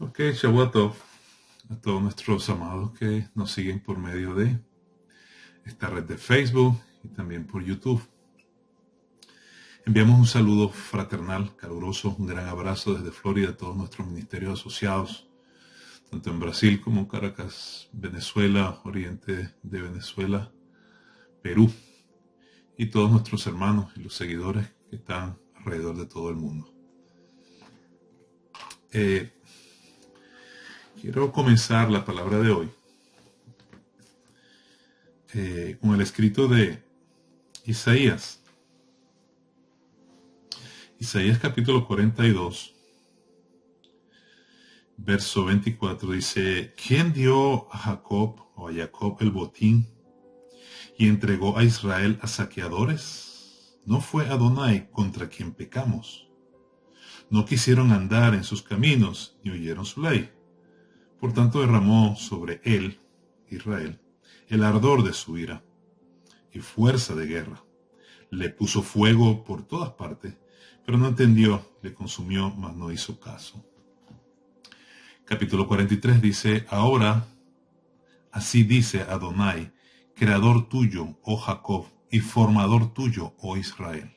Ok, Shabbat Tov a todos nuestros amados que nos siguen por medio de esta red de Facebook y también por YouTube. Enviamos un saludo fraternal, caluroso, un gran abrazo desde Florida a todos nuestros ministerios asociados, tanto en Brasil como en Caracas, Venezuela, Oriente de Venezuela, Perú, y todos nuestros hermanos y los seguidores que están alrededor de todo el mundo. Quiero comenzar la palabra de hoy con el escrito de Isaías. Isaías capítulo 42, verso 24 dice: ¿Quién dio a Jacob el botín y entregó a Israel a saqueadores? ¿No fue Adonai contra quien pecamos? No quisieron andar en sus caminos ni oyeron su ley. Por tanto derramó sobre él, Israel, el ardor de su ira y fuerza de guerra. Le puso fuego por todas partes, pero no entendió, le consumió, mas no hizo caso. Capítulo 43 dice: Ahora, así dice Adonai, creador tuyo, oh Jacob, y formador tuyo, oh Israel.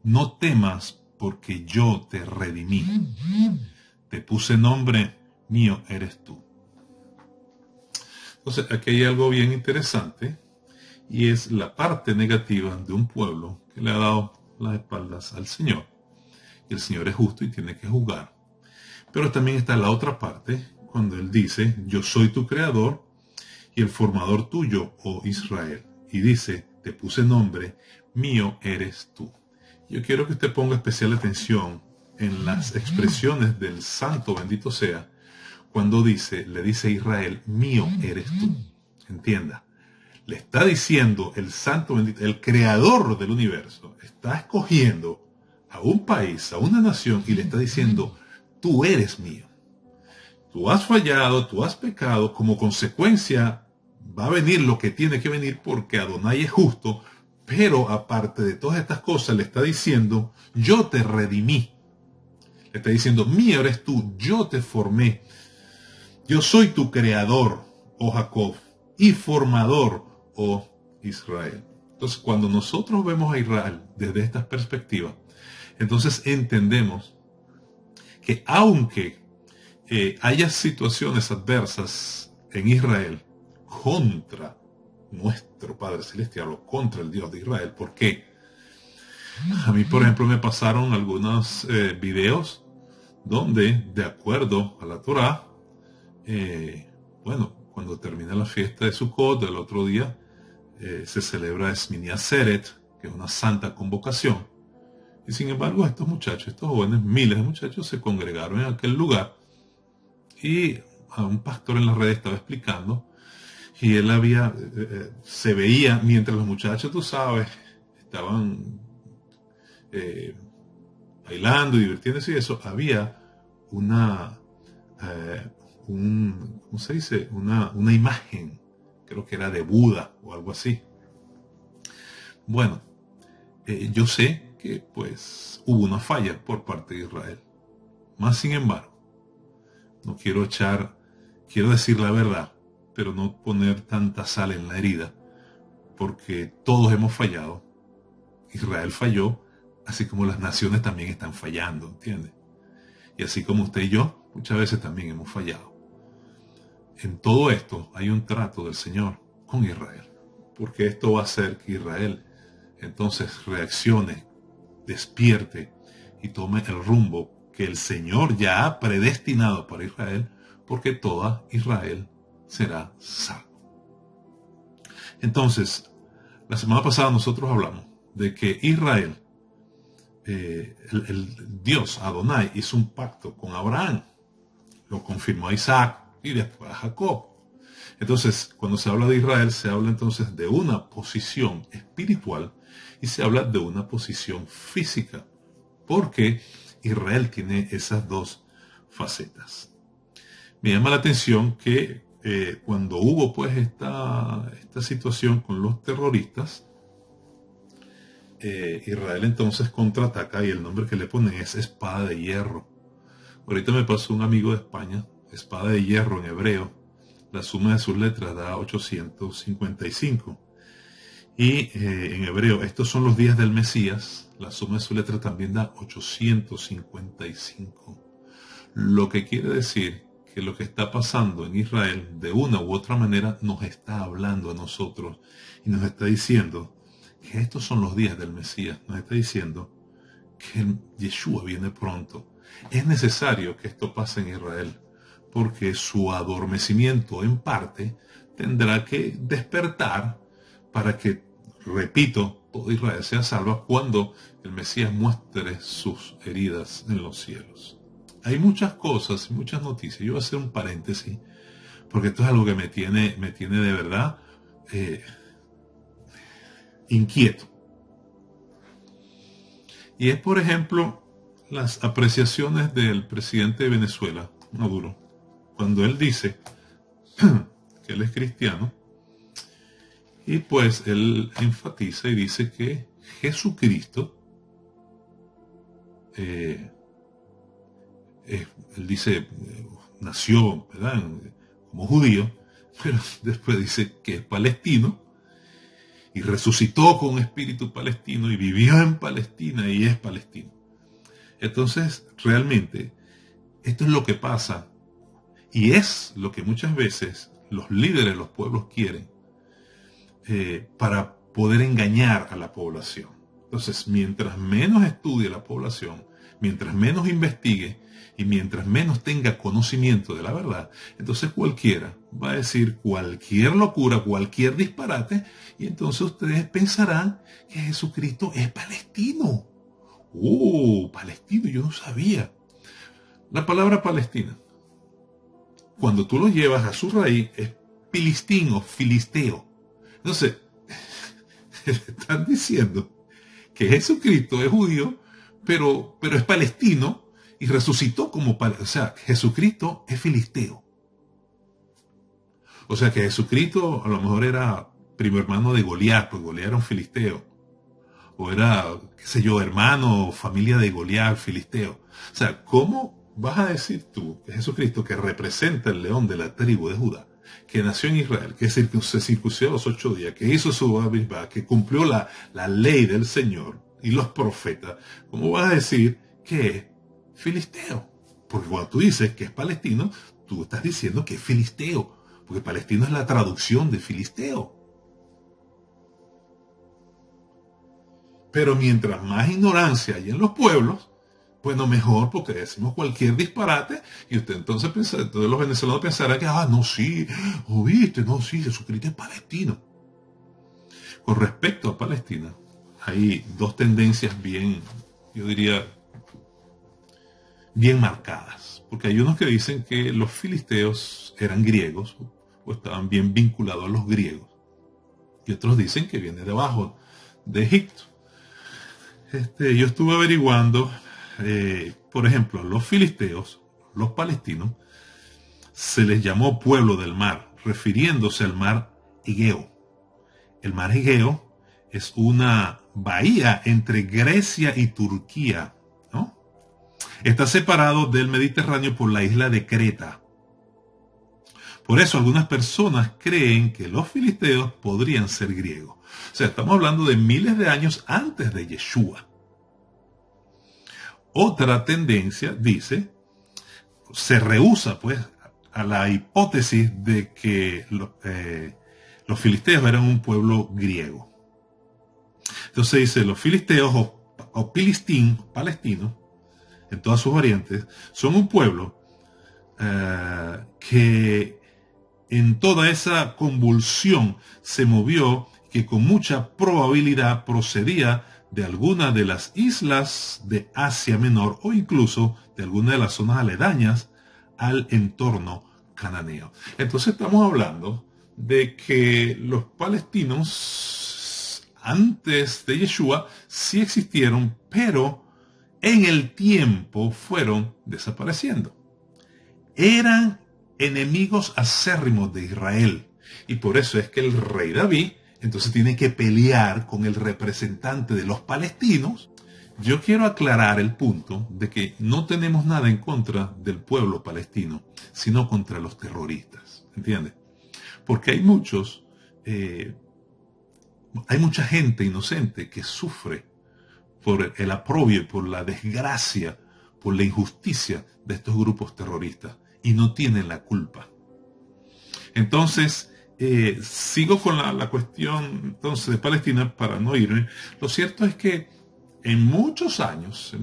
No temas, porque yo te redimí. Te puse nombre, mío eres tú. Entonces, aquí hay algo bien interesante, y es la parte negativa de un pueblo que le ha dado las espaldas al Señor. Y el Señor es justo y tiene que juzgar. Pero también está la otra parte, cuando Él dice: yo soy tu creador y el formador tuyo, oh Israel. Y dice: te puse nombre, mío eres tú. Yo quiero que usted ponga especial atención en las expresiones del santo bendito sea, cuando le dice a Israel: mío eres tú. Entienda, le está diciendo el santo bendito, el creador del universo, está escogiendo a un país, a una nación, y le está diciendo: tú eres mío. Tú has fallado, tú has pecado, como consecuencia va a venir lo que tiene que venir porque Adonai es justo, pero aparte de todas estas cosas le está diciendo: yo te redimí. Le está diciendo: mío eres tú, yo te formé. Yo soy tu creador, oh Jacob, y formador, oh Israel. Entonces, cuando nosotros vemos a Israel desde estas perspectivas, entonces entendemos que aunque haya situaciones adversas en Israel contra nuestro Padre Celestial o contra el Dios de Israel, ¿por qué? A mí, por ejemplo, me pasaron algunos videos donde, de acuerdo a la Torá, cuando termina la fiesta de Sukkot, el otro día se celebra Shmini Atzeret, que es una santa convocación. Y sin embargo, estos muchachos, estos jóvenes, miles de muchachos, se congregaron en aquel lugar. Y a un pastor en las redes estaba explicando, y él se veía, mientras los muchachos, tú sabes, estaban bailando y divirtiéndose y eso, había ¿cómo se dice? Una imagen, creo que era de Buda o algo así. Bueno, yo sé que pues hubo una falla por parte de Israel. Más sin embargo, no quiero decir la verdad, pero no poner tanta sal en la herida, porque todos hemos fallado. Israel falló, así como las naciones también están fallando, ¿entiendes? Y así como usted y yo, muchas veces también hemos fallado. En todo esto hay un trato del Señor con Israel, porque esto va a hacer que Israel entonces reaccione, despierte y tome el rumbo que el Señor ya ha predestinado para Israel, porque toda Israel será salvo. Entonces, la semana pasada nosotros hablamos de que Israel, el Dios Adonai, hizo un pacto con Abraham, lo confirmó a Isaac y después a Jacob. Entonces, cuando se habla de Israel, se habla entonces de una posición espiritual y se habla de una posición física, porque Israel tiene esas dos facetas. Me llama la atención que cuando hubo pues esta situación con los terroristas, Israel entonces contraataca y el nombre que le ponen es espada de hierro, Ahorita me pasó un amigo de España, espada de hierro en hebreo. La suma de sus letras da 855. Y en hebreo, estos son los días del Mesías. La suma de su letra también da 855. Lo que quiere decir que lo que está pasando en Israel, de una u otra manera, nos está hablando a nosotros y nos está diciendo que estos son los días del Mesías. Nos está diciendo que Yeshua viene pronto. Es necesario que esto pase en Israel, porque su adormecimiento en parte tendrá que despertar para que, repito, todo Israel sea salvo cuando el Mesías muestre sus heridas en los cielos. Hay muchas cosas y muchas noticias. Yo voy a hacer un paréntesis, porque esto es algo que me tiene de verdad inquieto. Y es, por ejemplo, las apreciaciones del presidente de Venezuela, Maduro, cuando él dice que él es cristiano, y pues él enfatiza y dice que Jesucristo, él dice, nació, ¿verdad?, como judío, pero después dice que es palestino, y resucitó con un espíritu palestino, y vivió en Palestina, y es palestino. Entonces, realmente, esto es lo que pasa, y es lo que muchas veces los líderes de los pueblos quieren, para poder engañar a la población. Entonces, mientras menos estudie la población, mientras menos investigue y mientras menos tenga conocimiento de la verdad, entonces cualquiera va a decir cualquier locura, cualquier disparate, y entonces ustedes pensarán que Jesucristo es palestino. Palestino, yo no sabía. La palabra Palestina, cuando tú lo llevas a su raíz, es filistín o filisteo. Entonces, están diciendo que Jesucristo es judío, pero es palestino y resucitó como palestino. O sea, Jesucristo es filisteo. O sea, que Jesucristo a lo mejor era primo hermano de Goliat, pues Goliat era un filisteo. O era, qué sé yo, hermano o familia de Goliat, filisteo. O sea, ¿cómo vas a decir tú que Jesucristo, que representa el león de la tribu de Judá, que nació en Israel, que se circuncidó a los 8 días, que hizo su Abisba, que cumplió la ley del Señor y los profetas, ¿cómo vas a decir que es filisteo? Porque cuando tú dices que es palestino, tú estás diciendo que es filisteo, porque palestino es la traducción de filisteo. Pero mientras más ignorancia hay en los pueblos, bueno, mejor, porque decimos cualquier disparate, y usted entonces piensa, entonces los venezolanos pensarán que, no, sí, viste, no, sí, Jesucristo es palestino. Con respecto a Palestina, hay dos tendencias bien, yo diría, bien marcadas. Porque hay unos que dicen que los filisteos eran griegos, o estaban bien vinculados a los griegos. Y otros dicen que viene de abajo, de Egipto. Yo estuve averiguando, por ejemplo, los filisteos, los palestinos, se les llamó pueblo del mar, refiriéndose al mar Egeo. El mar Egeo es una bahía entre Grecia y Turquía, ¿no? Está separado del Mediterráneo por la isla de Creta. Por eso algunas personas creen que los filisteos podrían ser griegos. O sea, estamos hablando de miles de años antes de Yeshua. Otra tendencia dice, se rehúsa pues a la hipótesis de que los filisteos eran un pueblo griego. Entonces dice, los filisteos o pilistín, palestinos, en todas sus variantes, son un pueblo que en toda esa convulsión se movió, que con mucha probabilidad procedía de alguna de las islas de Asia Menor o incluso de alguna de las zonas aledañas al entorno cananeo. Entonces estamos hablando de que los palestinos antes de Yeshua sí existieron, pero en el tiempo fueron desapareciendo. Eran enemigos acérrimos de Israel, y por eso es que el rey David entonces tiene que pelear con el representante de los palestinos, yo quiero aclarar el punto de que no tenemos nada en contra del pueblo palestino, sino contra los terroristas, ¿entiendes? Porque hay mucha gente inocente que sufre por el aprobio, por la desgracia, por la injusticia de estos grupos terroristas y no tienen la culpa. Entonces, sigo con la cuestión entonces de Palestina para no irme. Lo cierto es que en muchos años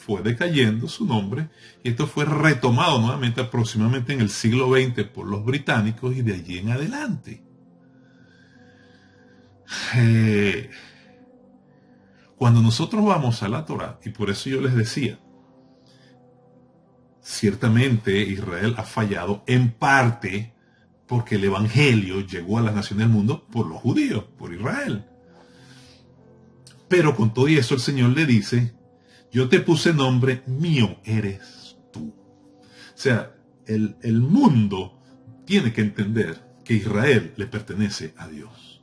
fue decayendo su nombre y esto fue retomado nuevamente aproximadamente en el siglo XX por los británicos y de allí en adelante. Cuando nosotros vamos a la Torá, y por eso yo les decía, ciertamente Israel ha fallado en parte porque el Evangelio llegó a las naciones del mundo por los judíos, por Israel. Pero con todo eso el Señor le dice, yo te puse nombre, mío eres tú. O sea, el mundo tiene que entender que Israel le pertenece a Dios.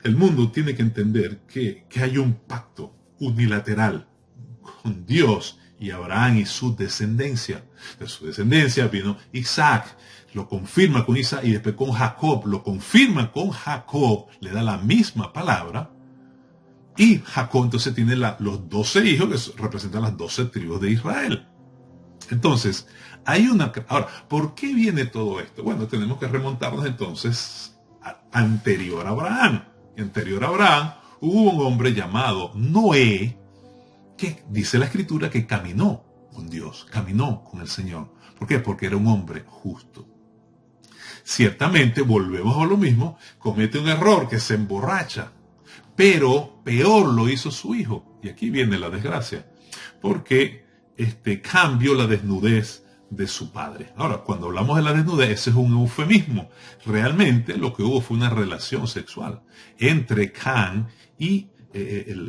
El mundo tiene que entender que hay un pacto unilateral con Dios y Abraham y su descendencia. De su descendencia vino Isaac, lo confirma con Isaac y después con Jacob, lo confirma con Jacob, le da la misma palabra. Y Jacob entonces tiene los 12 hijos que representan las 12 tribus de Israel. Entonces, Ahora, ¿por qué viene todo esto? Bueno, tenemos que remontarnos entonces anterior a Abraham. Anterior a Abraham hubo un hombre llamado Noé, que dice la Escritura que caminó con Dios, caminó con el Señor. ¿Por qué? Porque era un hombre justo. Ciertamente, volvemos a lo mismo, comete un error que se emborracha. Pero peor lo hizo su hijo. Y aquí viene la desgracia. Porque cambió la desnudez de su padre. Ahora, cuando hablamos de la desnudez, ese es un eufemismo. Realmente lo que hubo fue una relación sexual entre Can y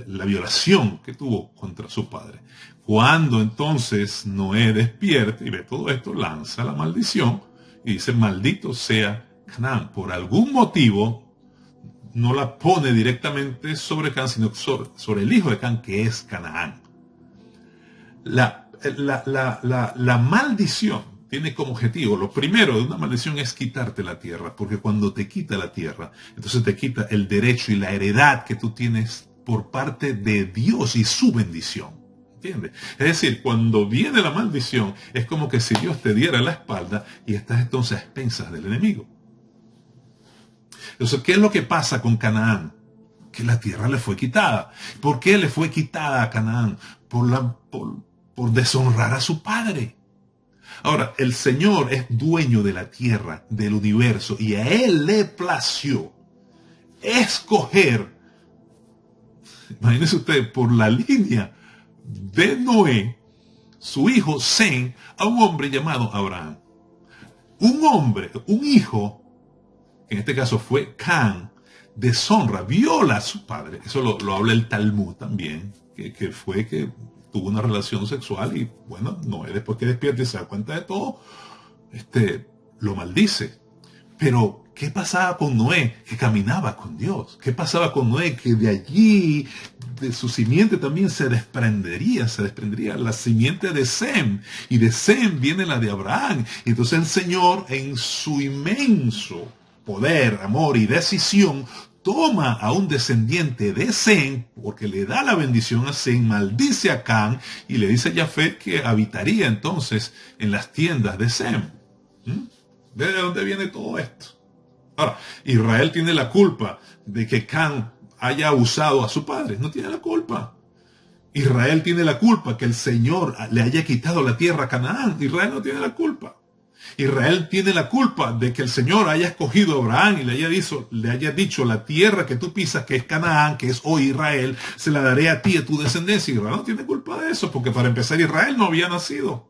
la violación que tuvo contra su padre. Cuando entonces Noé despierta y ve todo esto, lanza la maldición y dice, maldito sea Canaán. Por algún motivo, no la pone directamente sobre Can, sino sobre el hijo de Can, que es Canaán. La maldición tiene como objetivo, lo primero de una maldición es quitarte la tierra, porque cuando te quita la tierra, entonces te quita el derecho y la heredad que tú tienes por parte de Dios y su bendición. ¿Entiendes? Es decir, cuando viene la maldición, es como que si Dios te diera la espalda y estás entonces a expensas del enemigo. Entonces, ¿qué es lo que pasa con Canaán? Que la tierra le fue quitada. ¿Por qué le fue quitada a Canaán? Por deshonrar a su padre. Ahora, el Señor es dueño de la tierra, del universo, y a Él le plació escoger, imagínense ustedes, por la línea de Noé, su hijo Sem, a un hombre llamado Abraham. Un hijo, que en este caso fue Can, deshonra, viola a su padre. Eso lo habla el Talmud también, que tuvo una relación sexual y bueno, Noé después que despierta y se da cuenta de todo, lo maldice. Pero, ¿qué pasaba con Noé? Que caminaba con Dios. ¿Qué pasaba con Noé? Que de allí, de su simiente también se desprendería la simiente de Sem. Y de Sem viene la de Abraham. Y entonces el Señor, en su inmenso poder, amor y decisión, toma a un descendiente de Sem, porque le da la bendición a Sem, maldice a Can y le dice a Jafet que habitaría entonces en las tiendas de Sem. ¿Ve de dónde viene todo esto? Ahora, Israel tiene la culpa de que Can haya usado a su padre. No tiene la culpa. Israel tiene la culpa que el Señor le haya quitado la tierra a Canaán. Israel no tiene la culpa. Israel tiene la culpa de que el Señor haya escogido a Abraham y le haya dicho la tierra que tú pisas, que es Canaán, que es hoy Israel, se la daré a ti y a tu descendencia. Israel no tiene culpa de eso, porque para empezar Israel no había nacido.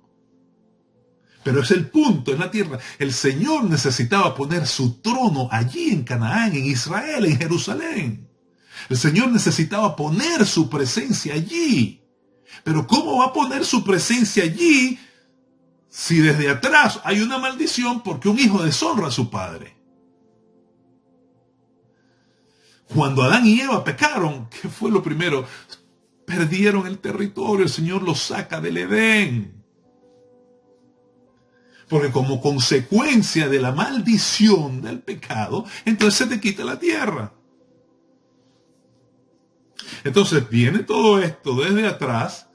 Pero es el punto, es la tierra. El Señor necesitaba poner su trono allí en Canaán, en Israel, en Jerusalén. El Señor necesitaba poner su presencia allí. Pero ¿cómo va a poner su presencia allí si desde atrás hay una maldición porque un hijo deshonra a su padre? Cuando Adán y Eva pecaron, ¿qué fue lo primero? perdieron el territorio, el Señor los saca del Edén. Porque como consecuencia de la maldición del pecado, entonces se te quita la tierra. Entonces viene todo esto desde atrás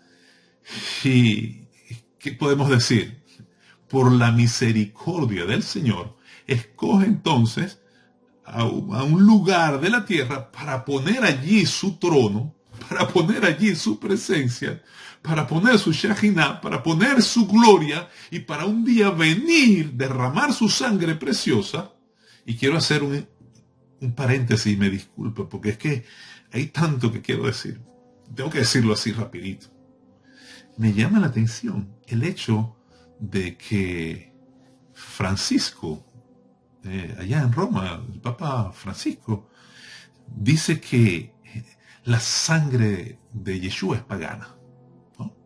y ¿qué podemos decir? Por la misericordia del Señor, escoge entonces a un lugar de la tierra para poner allí su trono, para poner allí su presencia, para poner su Shejinah, para poner su gloria y para un día venir, derramar su sangre preciosa. Y quiero hacer un paréntesis, me disculpo, porque es que hay tanto que quiero decir. Tengo que decirlo así rapidito. Me llama la atención el hecho de que Francisco, allá en Roma, el Papa Francisco, dice que la sangre de Yeshua es pagana. ¿No?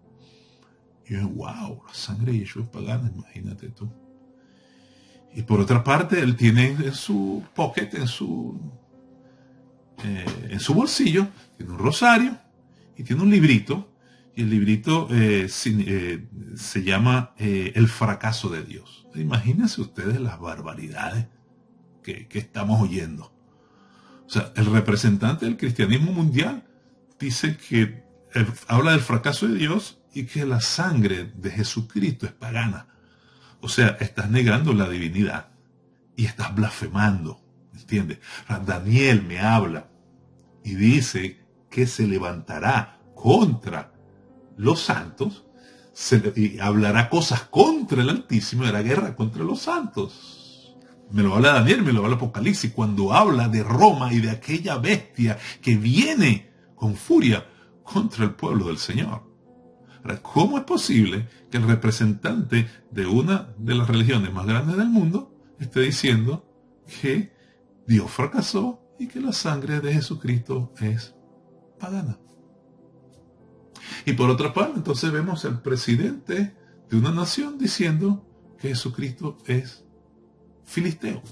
Y yo, wow, la sangre de Yeshua es pagana, imagínate tú. Y por otra parte, él tiene en su pocket, en su bolsillo, tiene un rosario y tiene un librito. Y el librito se llama El fracaso de Dios. Imagínense ustedes las barbaridades que estamos oyendo. O sea, el representante del cristianismo mundial dice que habla del fracaso de Dios y que la sangre de Jesucristo es pagana. O sea, estás negando la divinidad y estás blasfemando, ¿entiendes? Daniel me habla y dice que se levantará contra los santos y hablará cosas contra el Altísimo, hará guerra contra los santos. Me lo habla Daniel, me lo habla Apocalipsis, cuando habla de Roma y de aquella bestia que viene con furia contra el pueblo del Señor. Ahora, ¿cómo es posible que el representante de una de las religiones más grandes del mundo esté diciendo que Dios fracasó y que la sangre de Jesucristo es pagana? Y por otra parte, entonces vemos al presidente de una nación diciendo que Jesucristo es filisteo.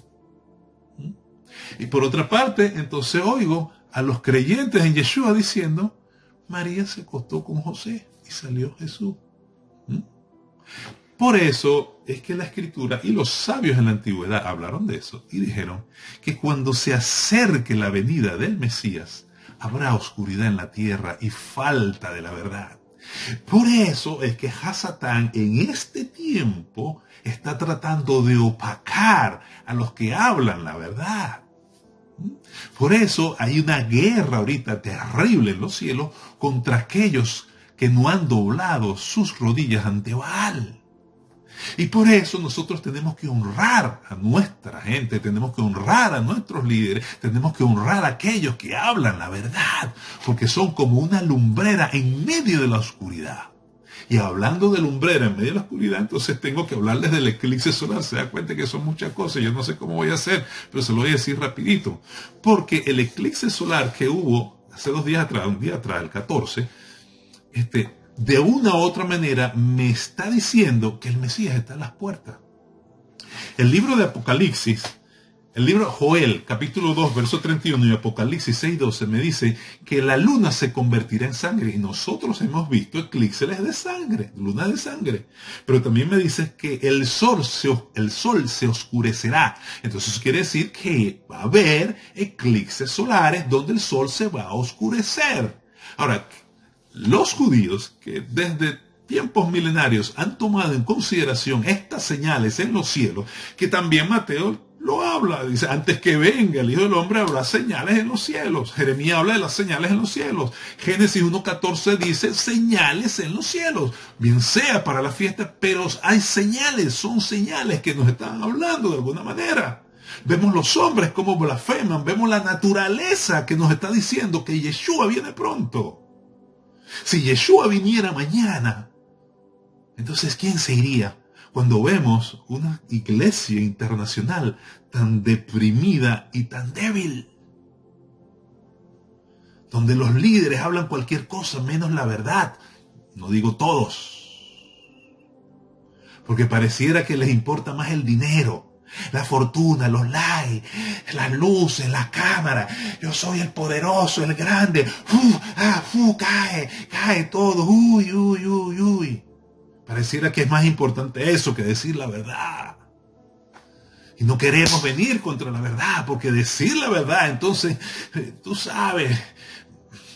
Y por otra parte, entonces oigo a los creyentes en Yeshua diciendo, María se acostó con José y salió Jesús. Por eso es que la Escritura y los sabios en la antigüedad hablaron de eso y dijeron que cuando se acerque la venida del Mesías, habrá oscuridad en la tierra y falta de la verdad. Por eso es que Hasatán en este tiempo está tratando de opacar a los que hablan la verdad. Por eso hay una guerra ahorita terrible en los cielos contra aquellos que no han doblado sus rodillas ante Baal. Y por eso nosotros tenemos que honrar a nuestra gente, tenemos que honrar a nuestros líderes, tenemos que honrar a aquellos que hablan la verdad, porque son como una lumbrera en medio de la oscuridad. Y hablando de lumbrera en medio de la oscuridad, entonces tengo que hablarles del eclipse solar. Se da cuenta que son muchas cosas, yo no sé cómo voy a hacer, pero se lo voy a decir rapidito. Porque el eclipse solar que hubo hace 2 días atrás, un día atrás, el 14, de una u otra manera me está diciendo que el Mesías está a las puertas. El libro de Apocalipsis, el libro de Joel, capítulo 2, verso 31 y Apocalipsis 6:12 me dice que la luna se convertirá en sangre y nosotros hemos visto eclipses de sangre, luna de sangre. Pero también me dice que el sol se oscurecerá. Entonces eso quiere decir que va a haber eclipses solares donde el sol se va a oscurecer. Ahora, los judíos que desde tiempos milenarios han tomado en consideración estas señales en los cielos, que también Mateo lo habla, dice, antes que venga el Hijo del Hombre habrá señales en los cielos. Jeremías habla de las señales en los cielos. Génesis 1:14 dice señales en los cielos, bien sea para la fiesta, pero hay señales, son señales que nos están hablando de alguna manera. Vemos los hombres como blasfeman, vemos la naturaleza que nos está diciendo que Yeshua viene pronto. Si Yeshua viniera mañana, entonces ¿quién se iría? Cuando vemos una iglesia internacional tan deprimida y tan débil, donde los líderes hablan cualquier cosa menos la verdad, no digo todos, porque pareciera que les importa más el dinero, La fortuna, los likes, las luces, la cámara. Yo soy el poderoso, el grande. Cae todo. Uy, uy, uy, uy. Pareciera que es más importante eso que decir la verdad. Y no queremos venir contra la verdad, porque decir la verdad, entonces, tú sabes,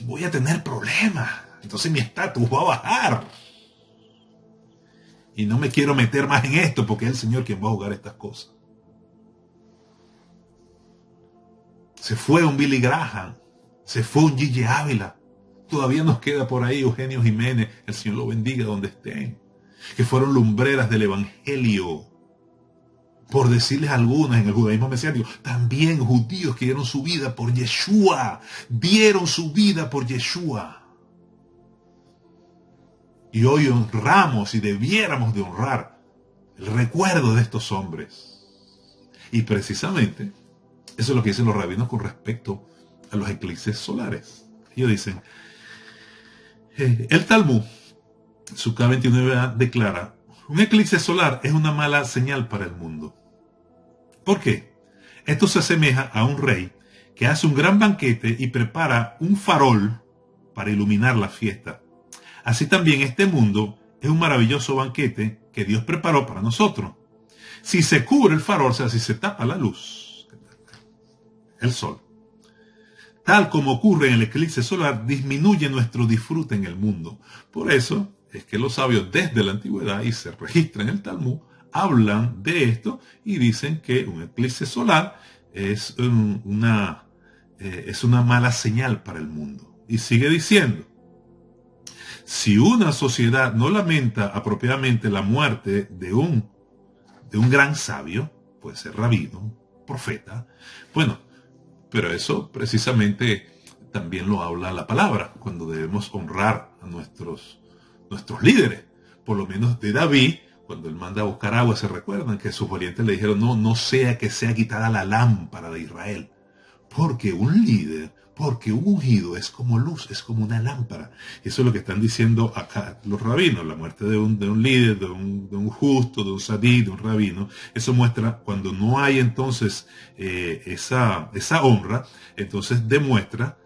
voy a tener problemas. Entonces mi estatus va a bajar. Y no me quiero meter más en esto, porque es el Señor quien va a jugar estas cosas. Se fue un Billy Graham, se fue un Gigi Ávila. Todavía nos queda por ahí Eugenio Jiménez, el Señor lo bendiga donde estén, que fueron lumbreras del Evangelio. Por decirles algunas, en el judaísmo mesiánico, también judíos que dieron su vida por Yeshua, dieron su vida por Yeshua. Y hoy honramos y debiéramos de honrar el recuerdo de estos hombres. Y precisamente, eso es lo que dicen los rabinos con respecto a los eclipses solares. Ellos dicen, el Talmud, su K29a, declara, un eclipse solar es una mala señal para el mundo. ¿Por qué? Esto se asemeja a un rey que hace un gran banquete y prepara un farol para iluminar la fiesta. Así también este mundo es un maravilloso banquete que Dios preparó para nosotros. Si se cubre el farol, o sea, si se tapa la luz, el sol, tal como ocurre en el eclipse solar, disminuye nuestro disfrute en el mundo. Por eso es que los sabios desde la antigüedad, y se registra en el Talmud, hablan de esto y dicen que un eclipse solar es una mala señal para el mundo. Y sigue diciendo, si una sociedad no lamenta apropiadamente la muerte de un gran sabio, puede ser rabino, profeta, bueno, pero eso precisamente también lo habla la palabra, cuando debemos honrar a nuestros líderes. Por lo menos de David, cuando él manda a buscar agua, se recuerdan que sus valientes le dijeron, no sea que sea quitada la lámpara de Israel. Porque un líder, porque un ungido es como luz, es como una lámpara. Eso es lo que están diciendo acá los rabinos, la muerte de un líder, de un justo, de un sadí, de un rabino. Eso muestra cuando no hay entonces esa honra, entonces demuestra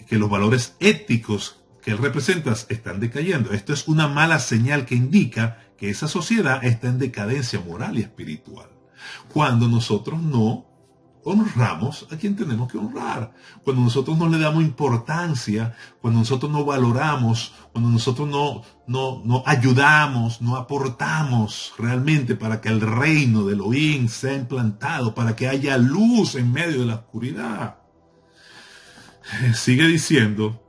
que los valores éticos que él representa están decayendo. Esto es una mala señal que indica que esa sociedad está en decadencia moral y espiritual. Cuando nosotros no honramos a quien tenemos que honrar, cuando nosotros no le damos importancia, cuando nosotros no valoramos, cuando nosotros no ayudamos, no aportamos realmente para que el reino de Elohim sea implantado, para que haya luz en medio de la oscuridad. Sigue diciendo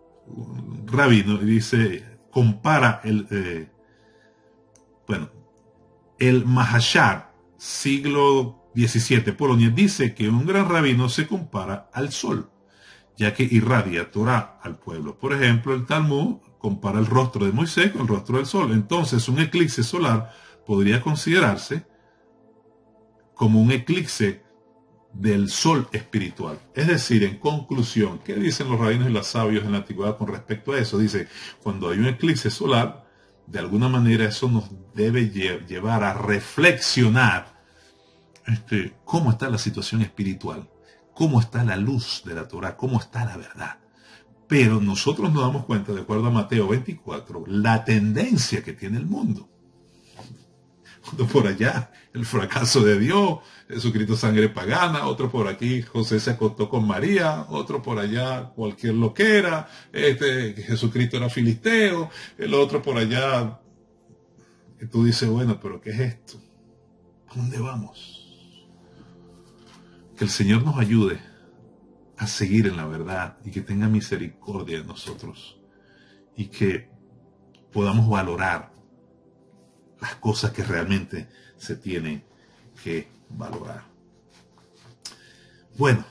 Rabino, y dice, compara el Mahashar, siglo 17, Polonia, dice que un gran rabino se compara al sol, ya que irradia Torah al pueblo. Por ejemplo, el Talmud compara el rostro de Moisés con el rostro del sol. Entonces, un eclipse solar podría considerarse como un eclipse del sol espiritual. Es decir, en conclusión, ¿qué dicen los rabinos y los sabios en la antigüedad con respecto a eso? Dice, cuando hay un eclipse solar, de alguna manera eso nos debe llevar a reflexionar cómo está la situación espiritual, cómo está la luz de la Torah, cómo está la verdad. Pero nosotros nos damos cuenta, de acuerdo a Mateo 24, la tendencia que tiene el mundo. Uno por allá, el fracaso de Dios, Jesucristo sangre pagana, otro por aquí, José se acostó con María, otro por allá, cualquier loquera, Jesucristo era filisteo, el otro por allá, y tú dices, bueno, pero ¿qué es esto? ¿A dónde vamos? Que el Señor nos ayude a seguir en la verdad y que tenga misericordia de nosotros y que podamos valorar las cosas que realmente se tienen que valorar. Bueno,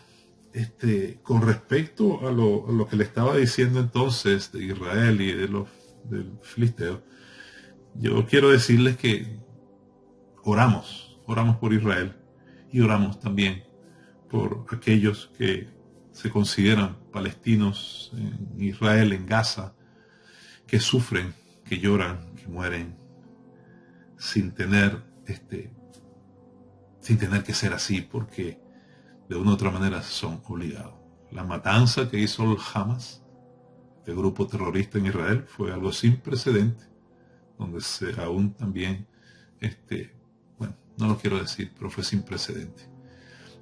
con respecto a lo que le estaba diciendo entonces de Israel y del filisteo, yo quiero decirles que oramos por Israel y oramos también por aquellos que se consideran palestinos en Israel, en Gaza, que sufren, que lloran, que mueren, sin tener sin tener que ser así, porque de una u otra manera son obligados. La matanza que hizo el Hamas, el grupo terrorista en Israel, fue algo sin precedente, donde aún también, bueno, no lo quiero decir, pero fue sin precedente.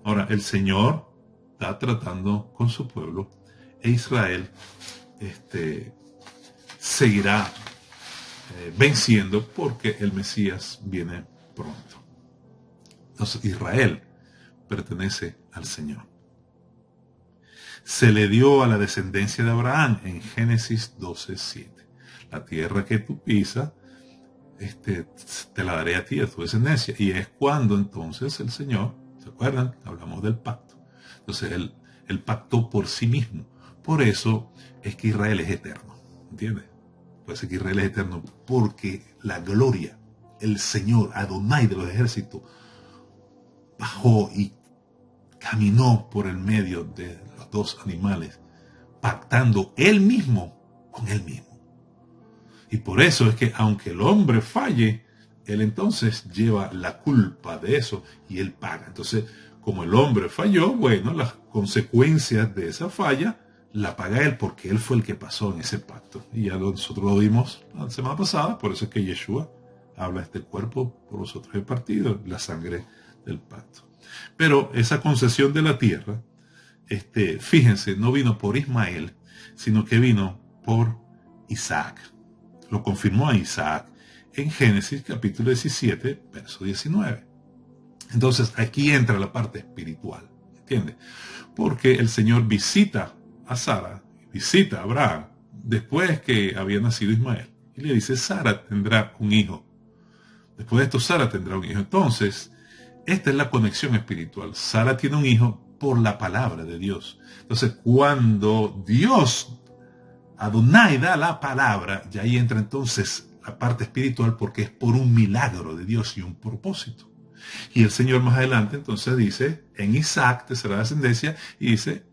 Ahora, el Señor está tratando con su pueblo, e Israel seguirá venciendo, porque el Mesías viene pronto. Entonces, Israel pertenece al Señor. Se le dio a la descendencia de Abraham en Génesis 12:7. La tierra que tú pisas, te la daré a ti, a tu descendencia. Y es cuando entonces el Señor, ¿se acuerdan? Hablamos del pacto. Entonces el pacto por sí mismo. Por eso es que Israel es eterno. ¿Entiendes? Puede ser que Israel es eterno porque la gloria, el Señor, Adonai de los ejércitos, bajó y caminó por el medio de los dos animales, pactando él mismo con él mismo. Y por eso es que aunque el hombre falle, él entonces lleva la culpa de eso y él paga. Entonces, como el hombre falló, bueno, las consecuencias de esa falla la paga él, porque él fue el que pasó en ese pacto. Y ya nosotros lo vimos la semana pasada, por eso es que Yeshua habla: este cuerpo por vosotros he partido, la sangre del pacto. Pero esa concesión de la tierra, fíjense, no vino por Ismael, sino que vino por Isaac. Lo confirmó a Isaac en Génesis capítulo 17, verso 19. Entonces aquí entra la parte espiritual, ¿entiendes? Porque el Señor visita a Sara, visita a Abraham, después que había nacido Ismael, y le dice: Sara tendrá un hijo. Después de esto, Sara tendrá un hijo. Entonces, esta es la conexión espiritual. Sara tiene un hijo por la palabra de Dios. Entonces, cuando Dios, Adonai, da la palabra, ya ahí entra entonces la parte espiritual, porque es por un milagro de Dios y un propósito. Y el Señor más adelante entonces dice: en Isaac te será descendencia, y dice: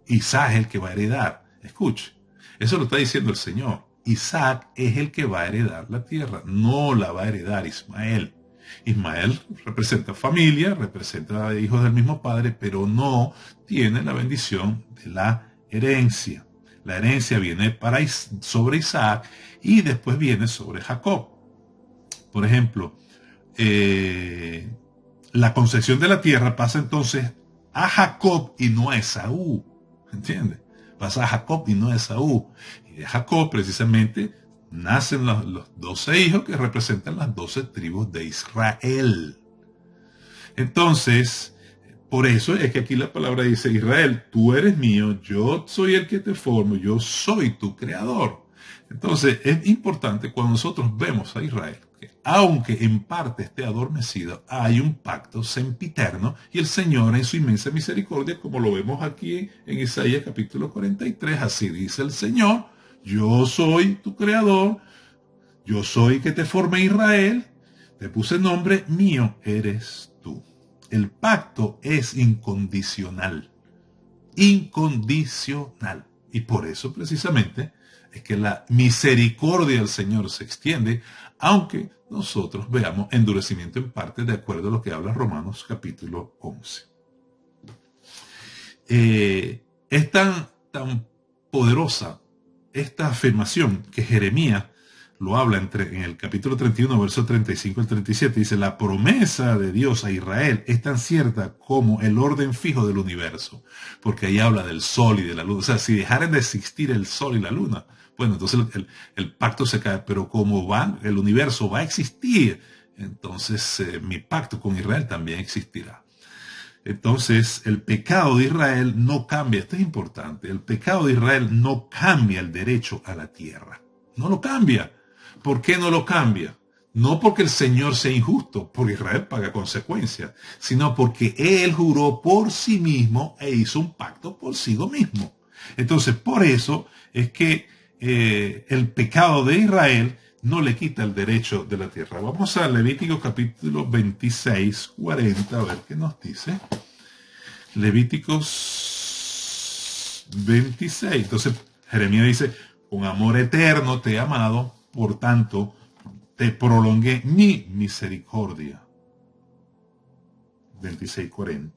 Isaac es el que va a heredar. Escuche, eso lo está diciendo el Señor. Isaac es el que va a heredar la tierra, no la va a heredar Ismael. Ismael representa familia, representa hijos del mismo padre, pero tiene la bendición de la herencia. La herencia viene sobre Isaac y después viene sobre Jacob. Por ejemplo, la concesión de la tierra pasa entonces a Jacob y no a Esaú. ¿Entiendes? Pasa a Jacob y no a Esaú. Y de Jacob precisamente nacen los 12 hijos que representan las 12 tribus de Israel. Entonces, por eso es que aquí la palabra dice: Israel, tú eres mío, yo soy el que te formo, yo soy tu creador. Entonces, es importante cuando nosotros vemos a Israel, que aunque en parte esté adormecido, hay un pacto sempiterno, y el Señor en su inmensa misericordia, como lo vemos aquí en Isaías capítulo 43, así dice el Señor: yo soy tu creador, yo soy que te formé, Israel, te puse nombre, mío eres tú. El pacto es incondicional, incondicional. Y por eso precisamente es que la misericordia del Señor se extiende, aunque nosotros veamos endurecimiento en parte, de acuerdo a lo que habla Romanos capítulo 11. Es tan poderosa esta afirmación que Jeremías lo habla en el capítulo 31, versos 35 al 37. Dice: la promesa de Dios a Israel es tan cierta como el orden fijo del universo. Porque ahí habla del sol y de la luna. O sea, si dejaran de existir el sol y la luna, bueno, entonces el pacto se cae. Pero como el universo va a existir, entonces mi pacto con Israel también existirá. Entonces, el pecado de Israel no cambia. Esto es importante. El pecado de Israel no cambia el derecho a la tierra. No lo cambia. ¿Por qué no lo cambia? No porque el Señor sea injusto, porque Israel paga consecuencias, sino porque Él juró por sí mismo e hizo un pacto por sí mismo. Entonces, por eso es que el pecado de Israel no le quita el derecho de la tierra. Vamos a Levítico capítulo 26, 40, a ver qué nos dice. Levíticos 26. Entonces, Jeremías dice: con amor eterno te he amado, por tanto, te prolongué mi misericordia. 26:40.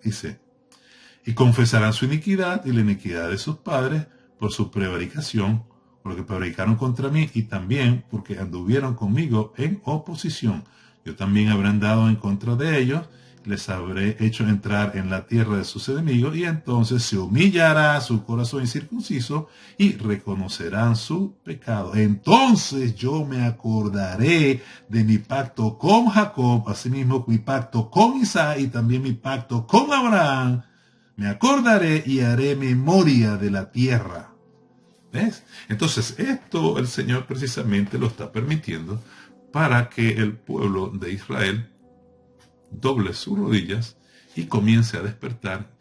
Dice, y confesarán su iniquidad y la iniquidad de sus padres por su prevaricación, por lo que prevaricaron contra mí, y también porque anduvieron conmigo en oposición. Yo también habré andado en contra de ellos, les habré hecho entrar en la tierra de sus enemigos, y entonces se humillará su corazón incircunciso y reconocerán su pecado. Entonces yo me acordaré de mi pacto con Jacob, asimismo mi pacto con Isaac y también mi pacto con Abraham. Me acordaré y haré memoria de la tierra. ¿Ves? Entonces esto el Señor precisamente lo está permitiendo para que el pueblo de Israel doble sus rodillas y comience a despertar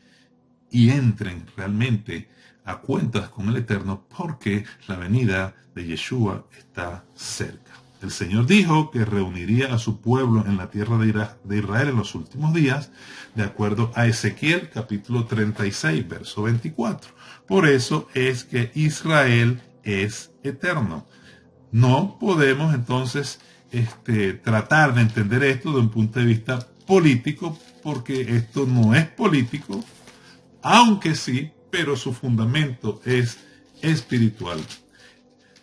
y entren realmente a cuentas con el Eterno, porque la venida de Yeshua está cerca. El Señor dijo que reuniría a su pueblo en la tierra de Israel en los últimos días, de acuerdo a Ezequiel capítulo 36, verso 24. Por eso es que Israel es eterno. No podemos entonces tratar de entender esto de un punto de vista político, porque esto no es político, aunque sí, pero su fundamento es espiritual.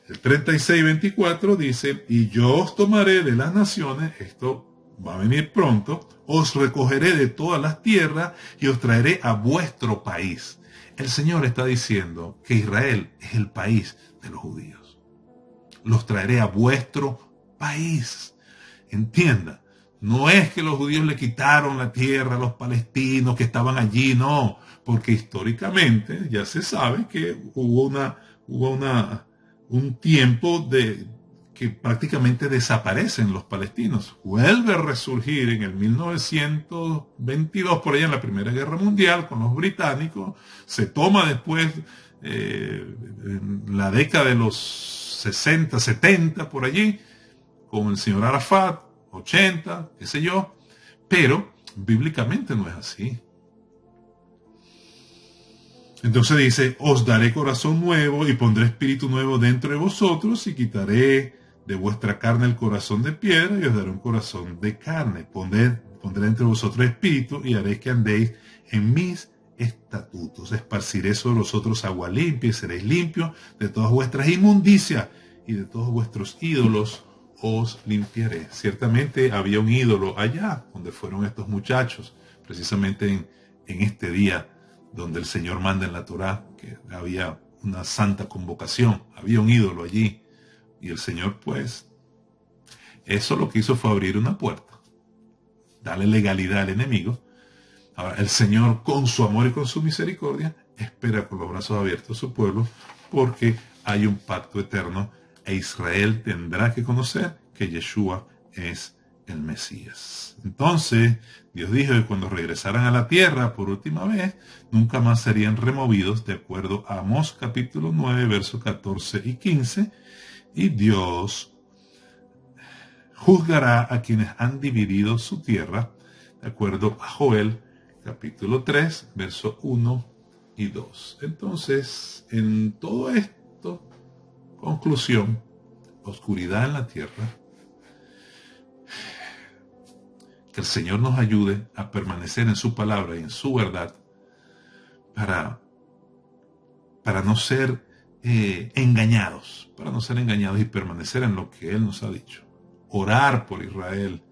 El 36:24 dice, y yo os tomaré de las naciones, esto va a venir pronto, os recogeré de todas las tierras y os traeré a vuestro país. El Señor está diciendo que Israel es el país de los judíos. Los traeré a vuestro país. Entienda, no es que los judíos le quitaron la tierra a los palestinos que estaban allí, no, porque históricamente ya se sabe que hubo un tiempo de que prácticamente desaparecen los palestinos. Vuelve a resurgir en el 1922, por allá en la Primera Guerra Mundial, con los británicos. Se toma después, en la década de los 60, 70, por allí, con el señor Arafat, 80, qué sé yo. Pero bíblicamente no es así. Entonces dice, os daré corazón nuevo y pondré espíritu nuevo dentro de vosotros y quitaré de vuestra carne el corazón de piedra y os daré un corazón de carne. Pondré entre vosotros espíritu y haré que andéis en mis estatutos. Esparciré sobre vosotros agua limpia y seréis limpios de todas vuestras inmundicias y de todos vuestros ídolos os limpiaré. Ciertamente había un ídolo allá donde fueron estos muchachos, precisamente en este día donde el Señor manda en la Torá que había una santa convocación, había un ídolo allí, y el Señor pues, eso lo que hizo fue abrir una puerta, darle legalidad al enemigo. Ahora el Señor, con su amor y con su misericordia, espera con los brazos abiertos a su pueblo, porque hay un pacto eterno, e Israel tendrá que conocer que Yeshua es el Mesías. Entonces, Dios dijo que cuando regresaran a la tierra por última vez, nunca más serían removidos, de acuerdo a Amós capítulo 9, versos 14 y 15, y Dios juzgará a quienes han dividido su tierra, de acuerdo a Joel capítulo 3, versos 1 y 2. Entonces, en todo esto, conclusión, oscuridad en la tierra. Que el Señor nos ayude a permanecer en su palabra y en su verdad para no ser engañados, y permanecer en lo que Él nos ha dicho. Orar por Israel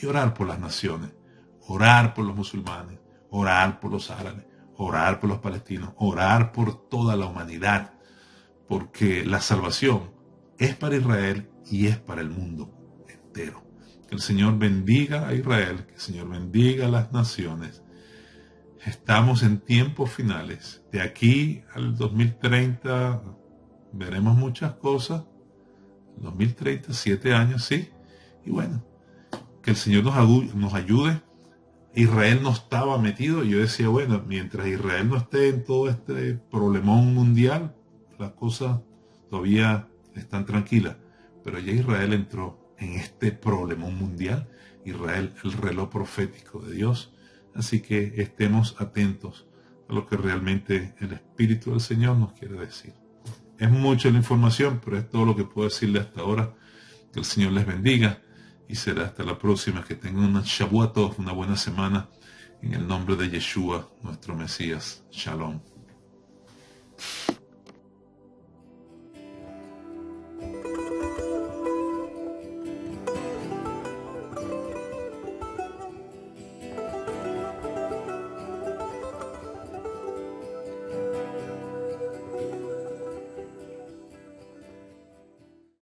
y orar por las naciones, orar por los musulmanes, orar por los árabes, orar por los palestinos, orar por toda la humanidad, porque la salvación es para Israel y es para el mundo entero. Que el Señor bendiga a Israel, que el Señor bendiga a las naciones. Estamos en tiempos finales. De aquí al 2030 veremos muchas cosas. 2030, 7 años, sí. Y bueno, que el Señor nos ayude. Israel no estaba metido. Yo decía, bueno, mientras Israel no esté en todo este problemón mundial, las cosas todavía están tranquilas. Pero ya Israel entró en este problemón mundial. Israel, el reloj profético de Dios. Así que estemos atentos a lo que realmente el Espíritu del Señor nos quiere decir. Es mucha la información, pero es todo lo que puedo decirle hasta ahora. Que el Señor les bendiga. y será hasta la próxima. Que tengan una Shavuot Tov, una buena semana, en el nombre de Yeshua, nuestro Mesías. Shalom.